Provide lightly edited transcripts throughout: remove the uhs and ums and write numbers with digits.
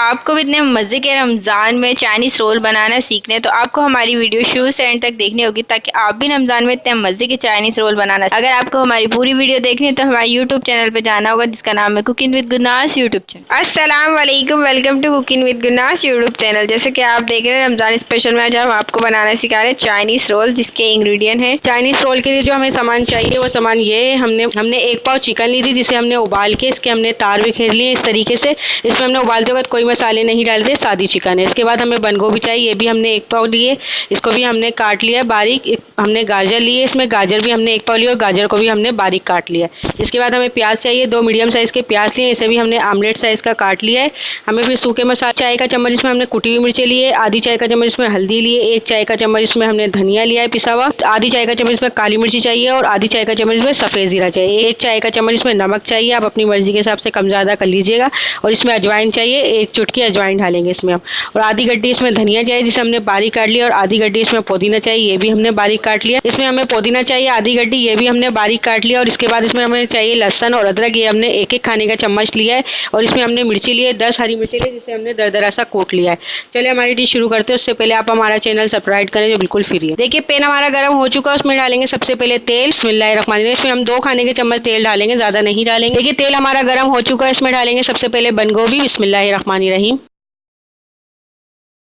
आपको भी इतने मज़े के रमज़ान में चाइनीज़ रोल बनाना सीखने हैं तो आपको हमारी वीडियो शुरू से एंड तक देखनी होगी, ताकि आप भी रमज़ान में इतने मज़े के चाइनीज़ रोल बनाना। अगर आपको हमारी पूरी वीडियो देखनी है तो हमारे यूट्यूब चैनल पे जाना होगा, जिसका नाम है cooking with Gurnaz YouTube channel. अस्सलाम वालेकुम, welcome to cooking with Gurnaz YouTube channel. जैसे कि आप देख रहे हैं, रमज़ान स्पेशल में आज हम आपको बनाना सिखा रहे हैं चाइनीज़ रोल, जिसके इंग्रेडिएंट हैं। चाइनीज़ रोल के लिए जो हमें सामान चाहिए वो सामान ये है। हमने 1 पाव चिकन ली थी, जिसे हमने उबाल के इसके हमने तार बिखेर लिए इस तरीके से। इसमें हमने उबालते वक्त कोई मसाले नहीं डाल रहे, सादी चिकन है। इसके बाद हमें बंद गोभी चाहिए, ये भी हमने 1 पाव लिए, इसको भी हमने काट लिया बारीक। हमने गाजर लिए, इसमें गाजर भी हमने 1 पाव लिया और गाजर को भी हमने बारीक काट लिया। इसके बाद हमें प्याज चाहिए, 2 मीडियम साइज़ के प्याज लिए, इसे भी हमने आमलेट साइज़ का काट लिया है। हमें फिर सूखे मसाले, चाय का चम्मच इसमें हमने कुटी हुई मिर्चें लिए, आधी चाय का चम्मच इसमें हल्दी लिए, 1 चाय का चम्मच इसमें हमने धनिया लिया है पिसा हुआ, आधी चाय का चम्मच इसमें काली मिर्ची चाहिए और आधी चाय का चम्मच इसमें सफ़ेद जीरा चाहिए, 1 चाय का चम्मच इसमें नमक चाहिए, आप अपनी मर्जी के हिसाब से कम ज़्यादा कर लीजिएगा। और इसमें अजवाइन चाहिए, 1 चुटकी अजवाइन डालेंगे इसमें हम। और आधी गड्डी इसमें धनिया चाहिए, जिसे हमने बारीक काट लिया, और आधी गड्डी इसमें पुदीना चाहिए, ये भी हमने बारीक काट लिया। इसमें हमें पुदीना चाहिए आधी गड्डी, ये भी हमने बारीक काट लिया। और इसके बाद इसमें हमें चाहिए लहसुन और अदरक, ये हमने 1-1 खाने का चम्मच लिया है। और इसमें हमने मिर्ची लिए 10 हरी मिर्ची ली, जिसे हमने दरदरा सा कूट लिया है। चलिए हमारी डिश शुरू करते हैं। उससे पहले आप हमारा चैनल सब्सक्राइब करें, जो बिल्कुल फ्री है। देखिए, पैन हमारा गर्म हो चुका है, उसमें डालेंगे सबसे पहले तेल। बिस्मिल्लाहिर्रहमानिर्रहीम। इसमें हम 2 खाने के चम्मच तेल डालेंगे, ज़्यादा नहीं डालेंगे। देखिए, तेल हमारा गर्म हो चुका है, इसमें डालेंगे सबसे पहले बंद गोभी। बिस्मिल्लाहिर्रहमानिर्रहीम।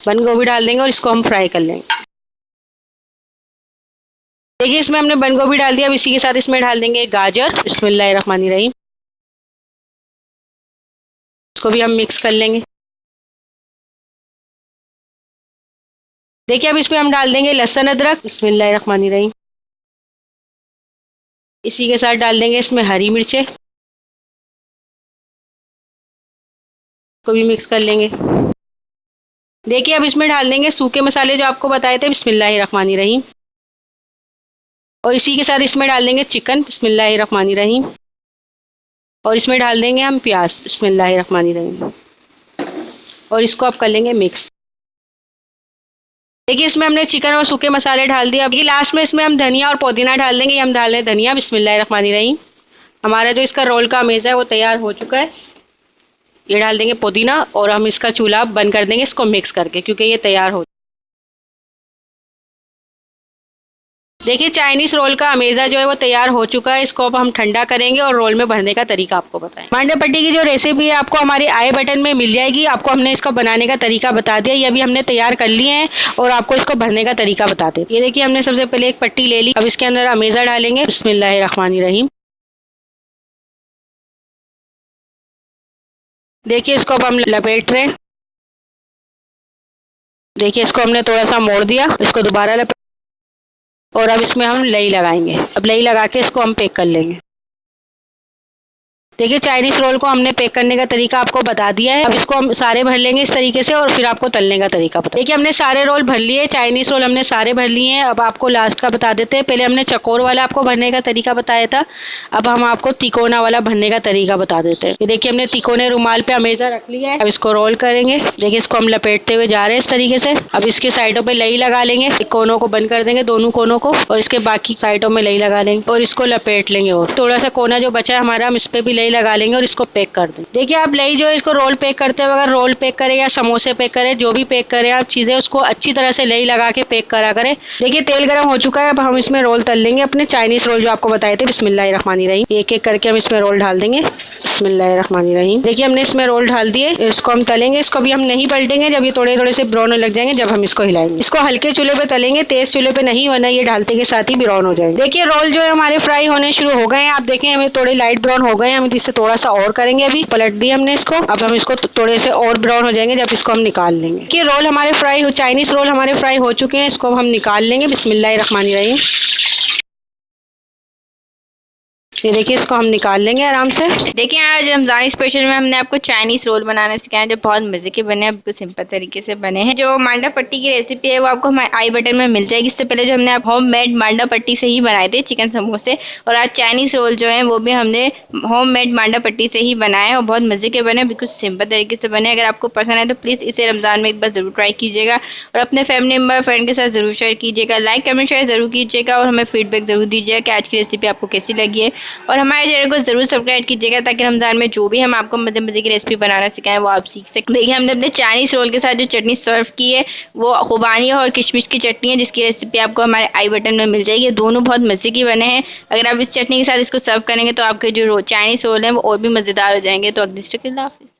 बंद गोभी डाल देंगे और इसको हम फ्राई कर लेंगे। देखिए, इसमें हमने बंद गोभी डाल दिया। अब इसी के साथ इसमें डाल देंगे गाजर। बिस्मिल्लाहिर्रहमानिर्रहीम। इसको भी हम मिक्स कर लेंगे। देखिए, अब इसमें हम डाल देंगे लहसुन अदरक। बिस्मिल्लाहिर्रहमानिर्रहीम। इसी के साथ डाल देंगे इसमें हरी मिर्चें, को भी मिक्स कर लेंगे। देखिए, अब इसमें डाल देंगे सूखे मसाले जो आपको बताए थे। बिस्मिल्लाहिर्रहमानिर्रहीम। और इसी के साथ इसमें डाल देंगे चिकन। बिस्मिल्लाहिर्रहमानिर्रहीम। और इसमें डाल देंगे हम प्याज। बिस्मिल्लाहिर्रहमानिर्रहीम। और इसको अब कर लेंगे मिक्स। देखिए, इसमें हमने चिकन और सूखे मसाले डाल दिए। अभी लास्ट में इसमें हम धनिया और पुदीना डाल देंगे। हम डाल दें धनिया। बिस्मिल्लाहिर्रहमानिर्रहीम। हमारा जो इसका रोल का मेज़ है वो तैयार हो चुका है। ये डाल देंगे पुदीना और हम इसका चूल्हा बंद कर देंगे, इसको मिक्स करके, क्योंकि ये तैयार हो। देखिए, चाइनीज़ रोल का अमेज़ा जो है वो तैयार हो चुका है। इसको अब हम ठंडा करेंगे और रोल में भरने का तरीका आपको बताएं। मांडा पट्टी की जो रेसिपी है आपको हमारे आई बटन में मिल जाएगी। आपको हमने इसका बनाने का तरीका बता दिया, ये भी हमने तैयार कर लिए हैं और आपको इसको भरने का तरीका बताते हैं। ये देखिए, हमने सबसे पहले एक पट्टी ले ली। अब इसके अंदर अमेज़ा डालेंगे। बिस्मिल्लाहिर्रहमानिर्रहीम। देखिए, इसको अब हम लपेट रहे हैं। देखिए, इसको हमने थोड़ा सा मोड़ दिया, इसको दोबारा लपेट। और अब इसमें हम लई लगाएंगे। अब लई लगा के इसको हम पैक कर लेंगे। देखिए, चाइनीज़ रोल को हमने पैक करने का तरीका आपको बता दिया है। अब इसको हम सारे भर लेंगे इस तरीके से और फिर आपको तलने का तरीका बता। देखिए, हमने सारे रोल भर लिए, चाइनीज़ रोल हमने सारे भर लिए हैं। अब आपको लास्ट का बता देते हैं। पहले हमने चकोर वाला आपको भरने का तरीका बताया था, अब हम आपको तिकोना वाला भरने का तरीका बता देते हैं। ये देखिए, हमने तिकोने रुमाल पे अमेज़ा रख लिया है। अब इसको रोल करेंगे। देखिए, इसको हम लपेटते हुए जा रहे हैं इस तरीके से। अब इसके साइडों पर लई लगा लेंगे, कोनों को बंद कर देंगे, दोनों कोनों को, और इसके बाकी साइडों में लई लगा लेंगे और इसको लपेट लेंगे। और थोड़ा सा कोना जो बचा है हमारा, हम इस पर भी लई लगा लेंगे और इसको पैक कर दें। देखिए, आप लई जो है इसको रोल पैक करते हुए, अगर रोल पैक करें या समोसे पैक करें, जो भी पैक करें आप चीज़ें, उसको अच्छी तरह से लई लगा के पैक करा करें। देखिए, तेल गर्म हो चुका है। अब हम इसमें रोल तल लेंगे, अपने चाइनीज़ रोल जो आपको बताए थे। बिस्मिल्लाहिर्रहमानिर्रहीम। एक एक करके हम इसमें रोल डाल देंगे। बिस्मिल्लाहिर्रहमानिर्रहीम। देखिए, हमने इसमें रोल डाल दिए, इसको हम तलेंगे। इसको भी हम नहीं पलटेंगे, जब ये थोड़े थोड़े से ब्राउन होने लग जाएंगे जब हम इसको हिलाएंगे। इसको हल्के चूल्हे पे तलेंगे, तेज चूल्हे पे नहीं, वरना ये डालते के साथ ही ब्राउन हो जाएंगे। देखिए, रोल जो है हमारे फ्राई होने शुरू हो गए हैं। आप देखें, हमें थोड़े लाइट ब्राउन हो गए हैं। हम इससे थोड़ा सा और करेंगे। अभी पलट दिया हमने इसको। अब हम इसको थोड़े से और ब्राउन हो जाएंगे जब इसको हम निकाल लेंगे। कि रोल हमारे फ्राई हो, चाइनीज़ रोल हमारे फ्राई हो चुके हैं। इसको हम निकाल लेंगे। बिस्मिल्लाहिर्रहमानिर्रहीम। ये देखिए, इसको हम निकाल लेंगे आराम से। देखिए, आज रमज़ान स्पेशल में हमने आपको चाइनीज़ रोल बनाना सिखाया, जो बहुत मज़े के बने हैं, बिल्कुल सिंपल तरीके से बने हैं। जो मांडा पट्टी की रेसिपी है वो आपको हमारे आई बटन में मिल जाएगी। इससे पहले जो हमने आप होम मेड मांडा पट्टी से ही बनाए थे चिकन समोसे, और आज चाइनीज़ रोल जो है वो भी हमने होम मेड मांडा पट्टी से ही बनाए और बहुत मज़े के बने, बिल्कुल सिंपल तरीके से बने। अगर आपको पसंद है तो प्लीज़ इसे रमज़ान में एक बार ज़रूर ट्राई कीजिएगा और अपने फैमिली मेम्बर फ्रेंड के साथ ज़रूर शेयर कीजिएगा। लाइक कमेंट शेयर ज़रूर कीजिएगा और हमें फीडबैक ज़रूर दीजिएगा कि आज की रेसिपी आपको कैसी लगी है। और हमारे चैनल को ज़रूर सब्सक्राइब कीजिएगा ताकि रमज़ान में जो भी हम आपको मज़े मज़े की रेसिपी बनाना सिखाएं वो आप सीख सकें। देखिए हमने अपने चाइनीज़ रोल के साथ जो चटनी सर्व की है वो खुबानी और किशमिश की चटनी है, जिसकी रेसिपी आपको हमारे आई बटन में मिल जाएगी। दोनों बहुत मज़े की बने हैं। अगर आप इस चटनी के साथ इसको सर्व करेंगे तो आपके जो चाइनीज़ रोल हैं वो और भी मज़ेदार हो जाएंगे। तो अगली स्टेप, अल्लाह हाफ़िज़।